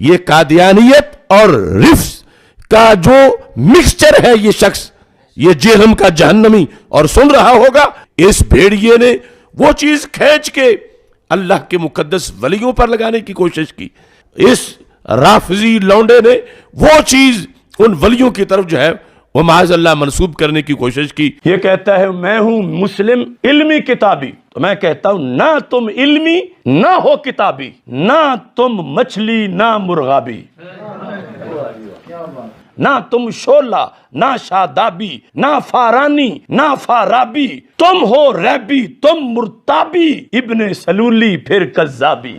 یہ قادیانیت اور رفس کا جو مکسچر ہے یہ شخص، یہ جہنم کا جہنمی، اور سن رہا ہوگا اس بھیڑیے نے وہ چیز کھینچ کے اللہ کے مقدس ولیوں پر لگانے کی کوشش کی، اس رافضی لونڈے نے وہ چیز ان ولیوں کی طرف جو ہے وہ معاذ اللہ منسوب کرنے کی کوشش کی۔ یہ کہتا ہے میں ہوں مسلم علمی کتابی، تو میں کہتا ہوں نہ تم علمی نہ ہو کتابی، نہ تم مچھلی نہ مرغابی، نہ تم شولہ نہ شادابی، نہ فارانی نہ فارابی، تم ہو ریبی تم مرتابی، ابن سلولی پھر کذابی۔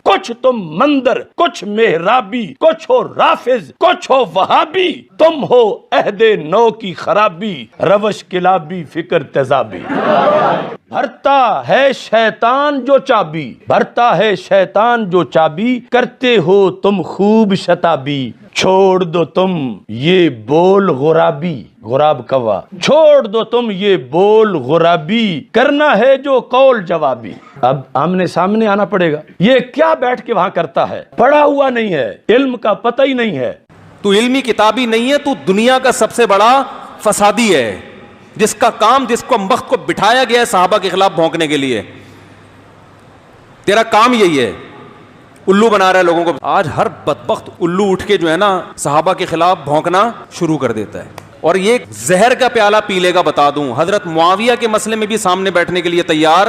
کچھ تم مندر، کچھ محرابی، کچھ ہو رافض، کچھ ہو وہابی، تم ہو عہد نو کی خرابی، روش کلابی فکر تیزابی۔ بھرتا ہے شیطان جو چابی، بھرتا ہے شیطان جو چابی، کرتے ہو تم خوب شتابی، چھوڑ دو تم یہ بول غرابی، غراب کوا، چھوڑ دو تم یہ بول غرابی، کرنا ہے جو قول جوابی۔ اب آمنے سامنے آنا پڑے گا، یہ کیا بیٹھ کے وہاں کرتا ہے، پڑھا ہوا نہیں ہے، علم کا پتہ ہی نہیں ہے۔ تو علمی کتابی نہیں ہے، تو دنیا کا سب سے بڑا فسادی ہے، جس کا کام، جس کو وقت کو بٹھایا گیا ہے صحابہ کے خلاف بھونکنے کے لیے، تیرا کام یہی ہے، الو بنا رہا ہے لوگوں کو۔ آج ہر بدبخت الو اٹھ کے جو ہے نا صحابہ کے خلاف بھونکنا شروع کر دیتا ہے، اور یہ زہر کا پیالہ پی لے گا، بتا دوں، حضرت معاویہ کے مسئلے میں بھی سامنے بیٹھنے کے لیے تیار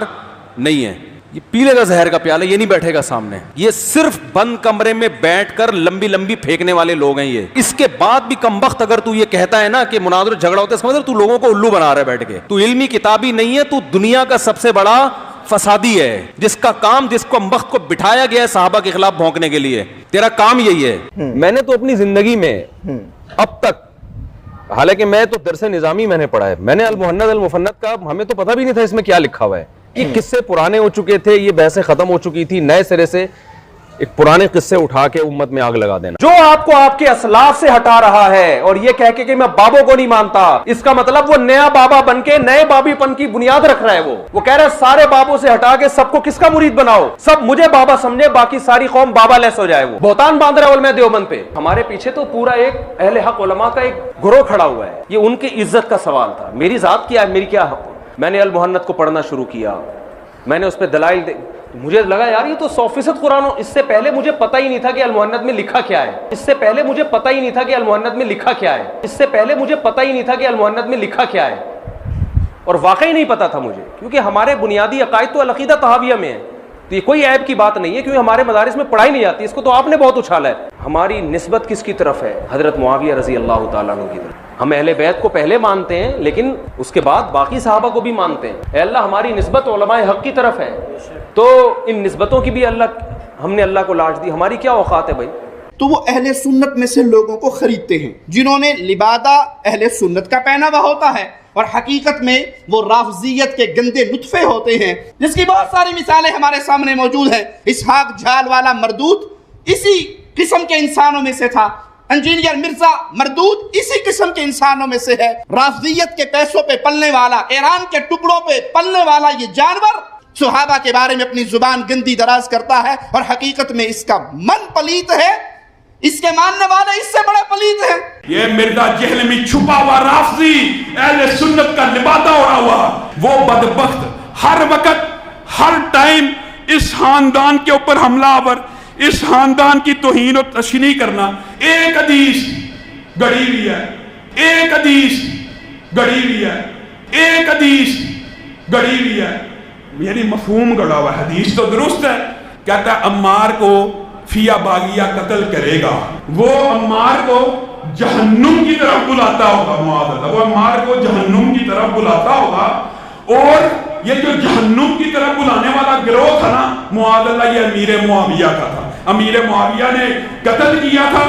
نہیں ہے، یہ پی لے گا زہر کا پیالہ، یہ نہیں بیٹھے گا سامنے، یہ صرف بند کمرے میں بیٹھ کر لمبی لمبی پھینکنے والے لوگ ہیں یہ۔ اس کے بعد بھی کم وقت اگر تو یہ کہتا ہے نا کہ مناظر جھگڑا ہوتا ہے، اس کا مطلب تو لوگوں کو الو بنا رہا ہے بیٹھ کے، تو علمی کتابی نہیں ہے، تو دنیا کا سب سے بڑا فسادی ہے، جس کا کام، جس کو وقت کو بٹھایا گیا ہے صحابہ کے خلاف بھونکنے کے لیے، تیرا کام یہی ہے۔ میں نے تو اپنی زندگی میں اب تک، حالانکہ میں تو درس نظامی میں نے پڑھا ہے، میں نے المہند المفند کا ہمیں تو پتہ بھی نہیں تھا اس میں کیا لکھا ہوا ہے، یہ قصے پرانے ہو چکے تھے، یہ بحثیں ختم ہو چکی تھی، نئے سرے سے ایک پرانے قصے اٹھا کے امت میں آگ لگا دینا۔ جو آپ کو آپ کے اسلاف سے ہٹا رہا ہے اور یہ کہہ کے کہ میں بابوں کو نہیں مانتا، اس کا مطلب وہ نیا بابا بن کے نئے بابی پن کی بنیاد رکھ رہا ہے، وہ کہہ رہا ہے سارے بابوں سے ہٹا کے سب کو کس کا مرید بناؤ، سب مجھے بابا سمجھے، باقی ساری قوم بابا لیس ہو جائے۔ وہ بہتان باندھ رہا ہے علماء دیوبند پہ۔ ہمارے پیچھے تو پورا ایک اہل حق علماء کا ایک گروہ کھڑا ہوا ہے، یہ ان کی عزت کا سوال تھا، میری ذات کیا ہے، میری کیا حق۔ میں نے المہند کو پڑھنا شروع کیا، میں نے اس پہ دلائل مجھے لگا یار یہ تو 100% قرآن، اس سے پہلے مجھے پتہ ہی نہیں تھا کہ المہند میں لکھا کیا ہے، اس سے پہلے مجھے پتہ ہی نہیں تھا کہ المہند میں لکھا کیا ہے، اس سے پہلے مجھے پتہ ہی نہیں تھا کہ المہند میں لکھا کیا ہے، اور واقعی نہیں پتا تھا مجھے، کیونکہ ہمارے بنیادی عقائد تو العقیدہ طحاویہ میں ہے، تو یہ کوئی عیب کی بات نہیں ہے، کیونکہ ہمارے مدارس میں پڑھائی نہیں جاتی، اس کو تو آپ نے بہت اچھالا ہے۔ ہماری نسبت کس کی طرف ہے؟ حضرت معاویہ رضی اللہ تعالیٰ عنہ کی طرف۔ ہم اہل بیت کو پہلے مانتے ہیں، لیکن اس کے بعد باقی صحابہ کو بھی مانتے ہیں۔ اے اللہ ہماری نسبت علماء حق کی طرف ہے، تو ان نسبتوں کی بھی ہم نے اللہ کو لاج دی، ہماری کیا اوقات ہے بھائی؟ تو وہ اہل سنت میں سے لوگوں کو خریدتے ہیں جنہوں نے لبادہ اہل سنت کا پہنا ہوا ہوتا ہے، اور حقیقت میں وہ رافضیت کے گندے نطفے ہوتے ہیں، جس کی بہت ساری مثالیں ہمارے سامنے موجود ہیں۔ اسحاق جھال والا مردود اسی قسم کے انسانوں میں سے تھا، انجینئر مرزا مردود اسی قسم کے انسانوں میں سے ہے۔ رافضیت کے پیسوں پہ پلنے والا، ایران کے ٹکڑوں پہ پلنے والا یہ جانور صحابہ کے بارے میں اپنی زبان گندی دراز کرتا ہے، اور حقیقت میں اس کا من پلیت ہے، اس کے ماننے والے اس سے بڑے پلیت ہیں۔ یہ مرزا جہلمی چھپا ہوا رافضی اہل سنت کا لبادہ اڑا ہوا، وہ بدبخت ہر وقت ہر ٹائم اس خاندان کے اوپر حملہ آور، اس خاندان کی توہین و تشنیع کرنا۔ ایک حدیث گڑی ہوئی ہے، ایک حدیث گڑی ہوئی ہے، ایک حدیث گڑی ہوئی ہے، یعنی مفہوم گڑا ہوا۔ حدیث تو درست ہے، کہتا ہے عمار کو فیا باغیہ قتل کرے گا، وہ عمار کو جہنم کی طرف بلاتا ہوگا، معاذ اللہ، وہ عمار کو جہنم کی طرف بلاتا ہوگا، اور یہ جو جہنم کی طرف بلانے والا گروہ تھا نا معاذ اللہ، یہ امیر معاویہ کا تھا، امیر معاویہ نے قتل کیا تھا،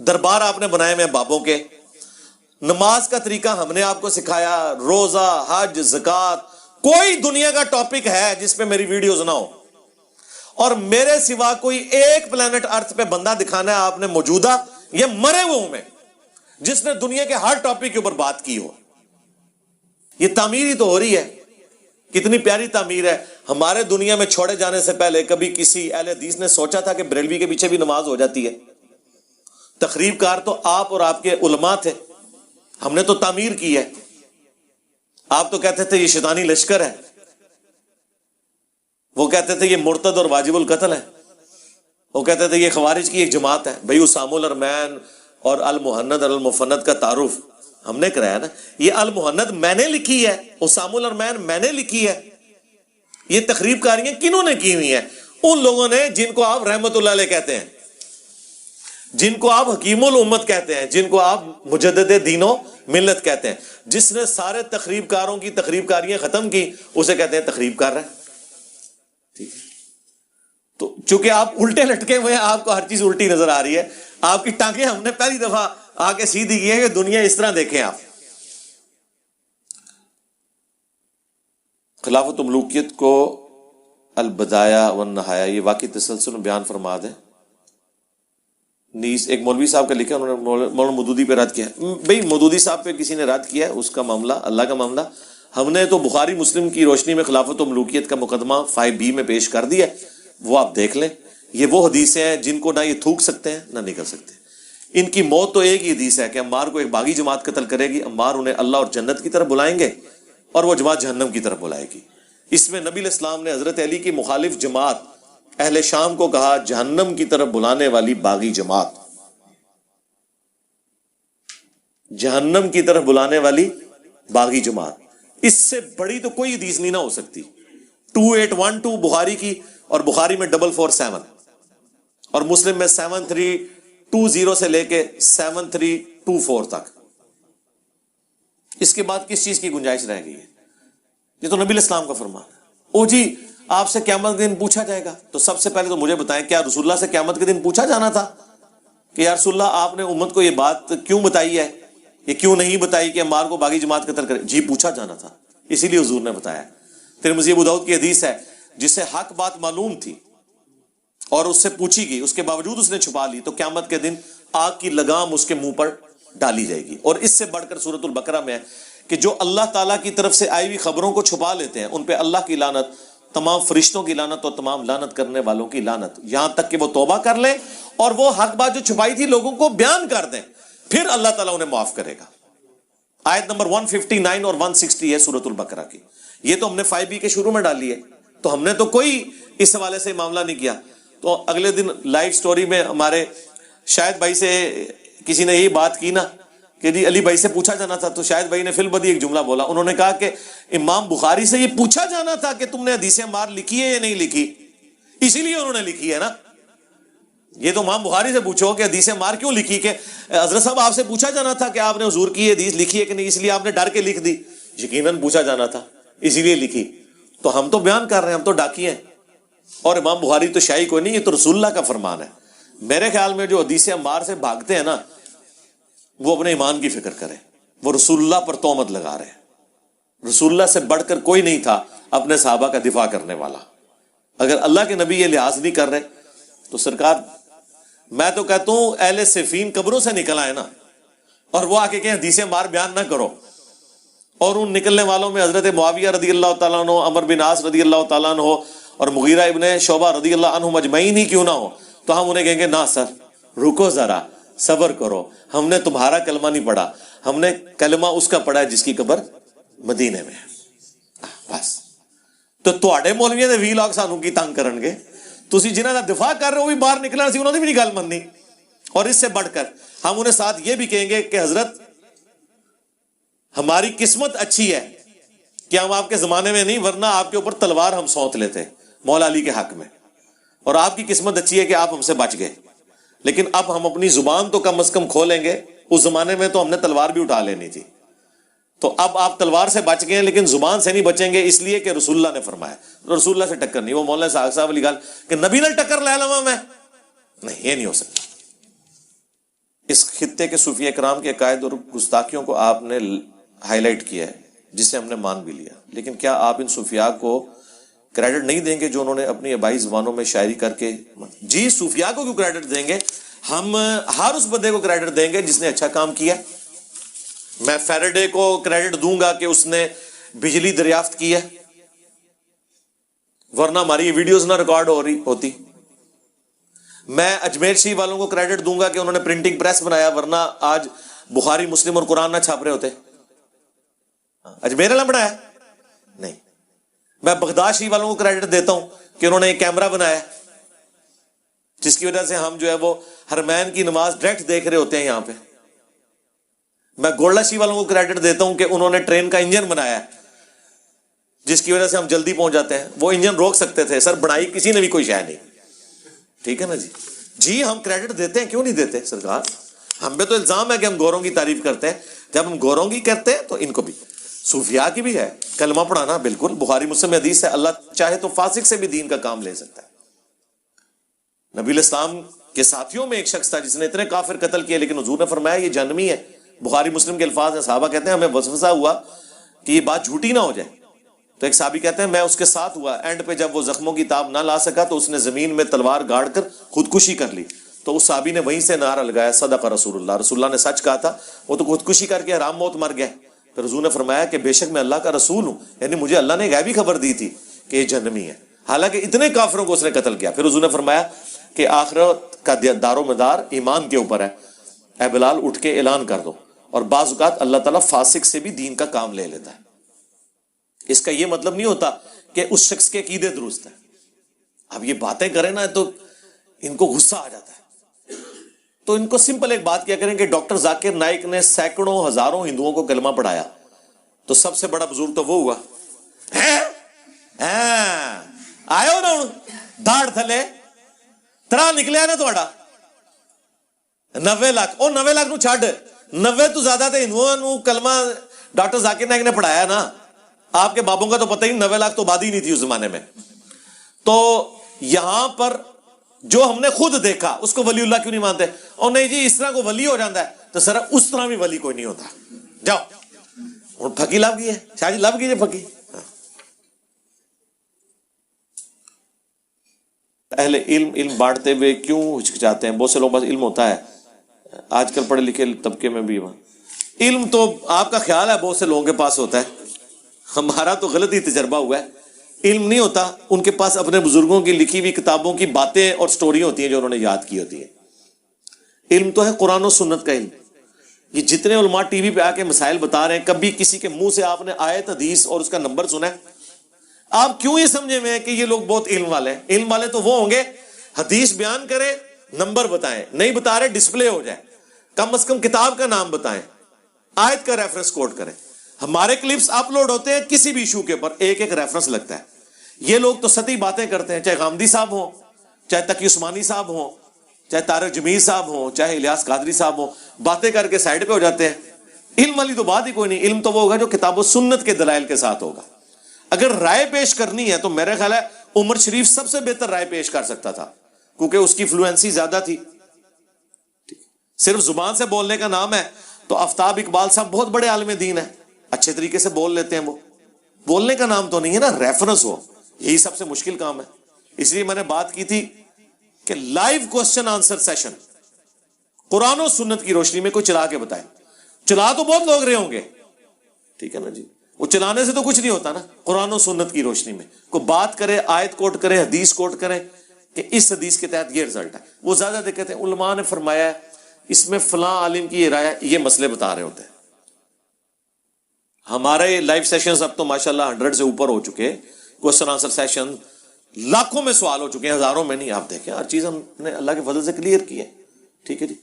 دربار آپ نے بنائے ہوئے بابوں کے. نماز کا طریقہ ہم نے آپ کو سکھایا, روزہ, حج, زکات. کوئی دنیا کا ٹاپک ہے جس پہ میری ویڈیوز نہ ہو, اور میرے سوا کوئی ایک پلانٹ ارتھ پہ بندہ دکھانا ہے آپ نے موجودہ یا مرے ہوئے میں جس نے دنیا کے ہر ٹاپک کے اوپر بات کی ہو. یہ تعمیر ہی تو ہو رہی ہے. کتنی پیاری تعمیر ہے. ہمارے دنیا میں چھوڑے جانے سے پہلے کبھی کسی اہل حدیث نے سوچا تھا کہ بریلوی کے پیچھے بھی نماز ہو جاتی ہے؟ تخریب کار تو آپ اور آپ کے علماء تھے, ہم نے تو تعمیر کی ہے. آپ تو کہتے تھے یہ شیطانی لشکر ہے, وہ کہتے تھے یہ مرتد اور واجب القتل ہے, وہ کہتے تھے یہ خوارج کی ایک جماعت ہے. بھائی اسام الارمین اور المہند المفند کا تعارف ہم نے کرایا نا. یہ المہند میں نے لکھی ہے, اسام الارمین میں نے لکھی ہے. یہ تخریب کاریاں کنہوں نے کی ہوئی ہیں؟ ان لوگوں نے جن کو آپ رحمت اللہ علیہ کہتے ہیں, جن کو آپ حکیم الامت کہتے ہیں, جن کو آپ مجدد دین و ملت کہتے ہیں. جس نے سارے تخریب کاروں کی تخریب کاریاں ختم کی اسے کہتے ہیں تخریب کار رہا ہے. ٹھیک ہے, تو چونکہ آپ الٹے لٹکے ہوئے ہیں, آپ کو ہر چیز الٹی نظر آ رہی ہے. آپ کی ٹانگیں ہم نے پہلی دفعہ آ کے سیدھی کی ہے کہ دنیا اس طرح دیکھیں آپ. خلافت ملوکیت کو البدایہ والنہایہ یہ واقعی تسلسل میں بیان فرما دیں. نیز ایک مولوی صاحب کا لکھا, انہوں نے مولانا مودودی پہ رد کیا. بھئی مودودی صاحب پہ کسی نے رد کیا ہے, اس کا معاملہ اللہ کا معاملہ. ہم نے تو بخاری مسلم کی روشنی میں خلافت و ملوکیت کا مقدمہ 5B میں پیش کر دیا ہے, وہ آپ دیکھ لیں. یہ وہ حدیثیں ہیں جن کو نہ یہ تھوک سکتے ہیں نہ نکل سکتے. ان کی موت تو ایک ہی حدیث ہے کہ عمار کو ایک باغی جماعت قتل کرے گی, عمار انہیں اللہ اور جنت کی طرف بلائیں گے اور وہ جماعت جہنم کی طرف بلائے گی. اس میں نبی علیہ السلام نے حضرت علی کی مخالف جماعت اہل شام کو کہا جہنم کی طرف بلانے والی باغی جماعت, جہنم کی طرف بلانے والی باغی جماعت. اس سے بڑی تو کوئی حدیث نہیں نہ ہو سکتی. 2812 بخاری کی, اور بخاری میں 447 اور مسلم میں 7320 سے لے کے 7324 تک. اس کے بعد کس چیز کی گنجائش رہ گئی ہے؟ یہ تو نبی الاسلام کا فرمان ہے. او جی آپ سے قیامت کے دن پوچھا جائے گا, تو سب سے پہلے تو مجھے بتائیں کیا رسول اللہ سے قیامت کے دن پوچھا جانا تھا کہ یا رسول اللہ آپ نے امت کو یہ بات کیوں بتائی ہے, یہ کیوں نہیں بتائی کہ عمار کو باغی جماعت قتل کرے؟ جی پوچھا جانا تھا, اسی لیے حضور نے بتایا. ترمذی ابو داؤد کی حدیث ہے جسے حق بات معلوم تھی اور اس سے پوچھی گئی, اس کے باوجود اس نے چھپا لی, تو قیامت کے دن آگ کی لگام اس کے منہ پر ڈالی جائے گی. اور اس سے بڑھ کر سورۃ البقرہ میں ہے کہ جو اللہ تعالیٰ کی طرف سے آئی ہوئی خبروں کو چھپا لیتے ہیں ان پہ اللہ کی لعنت, تمام فرشتوں کی لعنت اور تمام لعنت کرنے والوں کی لعنت, یہاں تک کہ وہ توبہ کر لیں اور وہ حق بات جو چھپائی تھی لوگوں کو بیان کر دیں, پھر اللہ تعالیٰ انہیں معاف کرے گا. آیت نمبر 159 اور 160 ہے سورۃ البقرہ کی. یہ تو ہم نے 5B کے شروع میں ڈالی ہے, تو ہم نے تو کوئی اس حوالے سے معاملہ نہیں کیا. تو اگلے دن لائیو سٹوری میں ہمارے شاہد بھائی سے کسی نے یہی بات کی نا کہ جی علی بھائی سے پوچھا جانا تھا, تو شاہد بھائی نے فی البدی ایک جملہ بولا. انہوں نے کہا کہ امام بخاری سے یہ پوچھا جانا تھا کہ تم نے حدیث عمار لکھی ہے یا نہیں لکھی, اسی لیے انہوں نے لکھی ہے نا. یہ تو امام بخاری سے پوچھو کہ حدیث عمار کیوں لکھی, کہ حضرت صاحب آپ سے پوچھا جانا تھا کہ آپ نے حضور کی حدیث لکھی ہے کہ نہیں, اس لیے آپ نے ڈر کے لکھ دی. یقیناً پوچھا جانا تھا اسی لیے لکھی. تو ہم تو بیان کر رہے ہیں, ہم تو ڈاکی ہیں, اور امام بخاری تو شاہی کوئی نہیں, یہ تو رسول اللہ کا فرمان ہے. میرے خیال میں جو حدیث عمار سے بھاگتے ہیں نا وہ اپنے ایمان کی فکر کریں, وہ رسول اللہ پر تہمت لگا رہے ہیں. رسول اللہ سے بڑھ کر کوئی نہیں تھا اپنے صحابہ کا دفاع کرنے والا. اگر اللہ کے نبی یہ لحاظ نہیں کر رہے تو سرکار, میں تو کہتا ہوں اہل صفین قبروں سے نکل آئے نا, اور وہ آ کے کہیں حدیث عمار بیان نہ کرو. اور ان نکلنے والوں میں حضرت معاویہ رضی اللہ تعالیٰ عنہ, عمر بن عاص رضی اللہ تعالیٰ عنہ اور مغیرہ ابن شعبہ رضی اللہ عنہ مجمعین ہی کیوں نہ ہو, تو ہم انہیں کہیں گے نا سر رکو ذرا, صبر کرو, ہم نے تمہارا کلمہ نہیں پڑھا, ہم نے کلمہ اس کا پڑھا ہے جس کی قبر مدینے میں ہے. بس تو تواڈے مولویاں دے 20 لاکھ سانوں کی تنگ کرن گے, تسی جنہاں دا دفاع کر رہے ہو بھی باہر نکلنا سی, انہوں نے بھی نہیں گل مننی. اور اس سے بڑھ کر ہم انہیں ساتھ یہ بھی کہیں گے کہ حضرت ہماری قسمت اچھی ہے کہ ہم آپ کے زمانے میں نہیں, ورنہ آپ کے اوپر تلوار ہم سونت لیتے مولا علی کے حق میں, اور آپ کی قسمت اچھی ہے کہ آپ ہم سے بچ گئے. لیکن اب ہم اپنی زبان تو کم از کم کھولیں گے, اس زمانے میں تو ہم نے تلوار بھی اٹھا لینی تھی. تو اب آپ تلوار سے بچ گئے لیکن زبان سے نہیں بچیں گے, اس لیے کہ رسول اللہ نے فرمایا. رسول اللہ سے ٹکر نہیں, وہ مولانا صاحب والی گل کہ نبی نے ٹکر لے لوا میں نہیں, یہ نہیں ہو سکتا. اس خطے کے صوفیہ کرام کے عقائد اور گستاخیوں کو آپ نے ہائی لائٹ کیا ہے، جسے ہم نے مان بھی لیا، لیکن کیا آپ ان صوفیاء کو کریڈٹ نہیں دیں گے جو انہوں نے اپنی آبائی زبانوں میں شاعری کر کے؟ جی صوفیاء کو کیوں کریڈٹ دیں گے؟ ہم ہر اس بندے کو کریڈٹ دیں گے جس نے اچھا کام کیا۔ میں فیراڈے کو کریڈٹ دوں گا کہ اس نے بجلی دریافت کی ہے، ورنہ ہماری یہ ویڈیوز نہ ریکارڈ ہو رہی ہوتی۔ میں اجمیر شریف والوں کو کریڈٹ دوں گا کہ انہوں نے پرنٹنگ پریس بنایا، ورنہ آج بخاری مسلم اور قرآن نہ چھاپ رہے ہوتے۔ اجمیر والا بنایا نہیں۔ میں بغداد شریف والوں کو کریڈٹ دیتا ہوں کہ انہوں نے ایک کیمرہ بنایا جس کی وجہ سے ہم جو ہے وہ حرمین کی نماز ڈائریکٹ دیکھ رہے ہوتے ہیں یہاں پہ۔ میں گولڈا شریف والوں کو کریڈٹ دیتا ہوں کہ انہوں نے ٹرین کا انجن بنایا ہے جس کی وجہ سے ہم جلدی پہنچ جاتے ہیں۔ وہ انجن روک سکتے تھے سر، بنائی کسی نے بھی کوئی شے نہیں، ٹھیک ہے نا جی؟ جی ہم کریڈٹ دیتے ہیں، کیوں نہیں دیتے سرکار؟ ہم پہ تو الزام ہے کہ ہم گوروں کی تعریف کرتے ہیں، جب ہم گوروں کی کرتے ہیں تو ان کو بھی، صوفیاء کی بھی ہے کلمہ پڑھانا، بالکل بخاری مسلم میں حدیث ہے اللہ چاہے تو فاسق سے بھی دین کا کام لے سکتا ہے۔ نبی الاسلام کے ساتھیوں میں ایک شخص تھا جس نے اتنے کافر قتل کیے، لیکن حضور نے فرمایا یہ جہنمی ہے۔ بخاری مسلم کے الفاظ ہیں، صحابہ کہتے ہیں ہمیں وسوسہ ہوا کہ یہ بات جھوٹی نہ ہو جائے، تو ایک صحابی کہتے ہیں میں اس کے ساتھ ہوا، اینڈ پہ جب وہ زخموں کی تاب نہ لا سکا تو اس نے زمین میں تلوار گاڑ کر خودکشی کر لی، تو اس صحابی نے وہیں سے نعرہ لگایا صدق رسول اللہ، رسول اللہ نے سچ کہا تھا، وہ تو خودکشی کر کے حرام موت مر گیا۔ پھر حضور نے فرمایا کہ بے شک میں اللہ کا رسول ہوں، یعنی مجھے اللہ نے غیبی خبر دی تھی کہ یہ جہنمی ہے، حالانکہ اتنے کافروں کو اس نے قتل کیا۔ پھر حضور نے فرمایا کہ آخرت کا دار و مدار ایمان کے اوپر ہے، اے بلال اٹھ کے اعلان کر دو۔ اور بعض اوقات اللہ تعالیٰ فاسق سے بھی دین کا کام لے لیتا ہے۔ اس کا یہ مطلب نہیں ہوتا کہ اس شخص کے عقیدے درست ہیں۔ اب یہ باتیں کریں نا تو ان کو غصہ آ جاتا ہے، تو ان کو سمپل ایک بات کیا کریں کہ ڈاکٹر ذاکر نائک نے سینکڑوں ہزاروں ہندوؤں کو کلمہ پڑھایا، تو سب سے بڑا بزرگ تو وہ ہوا آئے ہو نا ہوں داڑ تھلے ترا نکلیا نا تھوڑا 90 لاکھ، اور 90 لاکھ نو چھڈ 90 تو زیادہ تے ہندوؤں نو کلمہ ڈاکٹر ذاکر نائک نے پڑھایا نا۔ آپ کے بابوں کا تو پتہ ہی 90 لاکھ تو آبادی نہیں تھی اس زمانے میں۔ تو یہاں پر جو ہم نے خود دیکھا اس کو ولی اللہ کیوں نہیں مانتے؟ اور نہیں جی اس طرح کو ولی ہو جاتا ہے، تو سر اس طرح بھی ولی کوئی نہیں ہوتا۔ جاؤ اور پھکی لب گئی ہے، شاہ جی لب گئی ہے پھکی۔ اہل علم بانٹتے ہوئے کیوں ہچکچاتے ہیں؟ بہت سے لوگ بس علم ہوتا ہے، آج کل پڑھے لکھے طبقے میں بھی علم تو آپ کا خیال ہے بہت سے لوگوں کے پاس ہوتا ہے، ہمارا تو غلط ہی تجربہ ہوا ہے۔ علم نہیں ہوتا، ان کے پاس اپنے بزرگوں کی لکھی ہوئی کتابوں کی باتیں اور سٹوری ہوتی ہیں جو انہوں نے یاد کی ہوتی ہیں۔ علم تو ہے قرآن و سنت کا علم۔ یہ جتنے علماء ٹی وی پہ آ کے مسائل بتا رہے ہیں، کبھی کسی کے منہ سے آپ نے آیت حدیث اور اس کا نمبر سنا ہے؟ آپ کیوں یہ سمجھے ہوئے ہیں کہ یہ لوگ بہت علم والے ہیں؟ علم والے تو وہ ہوں گے حدیث بیان کریں، نمبر بتائیں، نہیں بتا رہے ڈسپلے ہو جائے، کم از کم کتاب کا نام بتائیں، آیت کا ریفرنس کوٹ کریں۔ ہمارے کلپس اپلوڈ ہوتے ہیں کسی بھی ایشو کے اوپر ایک ایک ریفرنس لگتا ہے۔ یہ لوگ تو سطحی باتیں کرتے ہیں، چاہے غامدی صاحب ہوں، چاہے تقی عثمانی صاحب ہوں، چاہے طارق جمیل صاحب ہوں، چاہے الیاس قادری صاحب ہوں، باتیں کر کے سائڈ پہ ہو جاتے ہیں۔ علم والی تو بات ہی کوئی نہیں۔ علم تو وہ ہوگا جو کتاب و سنت کے دلائل کے ساتھ ہوگا۔ اگر رائے پیش کرنی ہے تو میرے خیال ہے عمر شریف سب سے بہتر رائے پیش کر سکتا تھا، کیونکہ اس کی فلوئنسی زیادہ تھی۔ صرف زبان سے بولنے کا نام ہے تو آفتاب اقبال صاحب بہت بڑے عالم دین ہیں، اچھے طریقے سے بول لیتے ہیں، وہ بولنے کا نام تو نہیں ہے نا، ریفرنس ہو، یہی سب سے مشکل کام ہے۔ اس لیے میں نے بات کی تھی کہ لائیو کوسچن آنسر سیشن قرآن و سنت کی روشنی میں کوئی چلا کے بتائے۔ چلا تو بہت لوگ رہے ہوں گے، ٹھیک ہے نا جی، وہ چلانے سے تو کچھ نہیں ہوتا نا۔ قرآن و سنت کی روشنی میں کوئی بات کرے، آیت کوٹ کرے، حدیث کوٹ کرے کہ اس حدیث کے تحت یہ رزلٹ ہے۔ وہ زیادہ دقت ہے علماء نے فرمایا ہے اس میں فلاں عالم کی یہ رائے، یہ مسئلے بتا رہے ہوتے ہیں۔ ہمارے لائیو سیشنز اب تو ماشاءاللہ 100 سے اوپر ہو چکے، کوسچن آنسر سیشن لاکھوں میں سوال ہو چکے ہیں، ہزاروں میں نہیں۔ آپ دیکھیں ہر چیز ہم نے اللہ کے فضل سے کلیئر کی ہے، ٹھیک ہے جی۔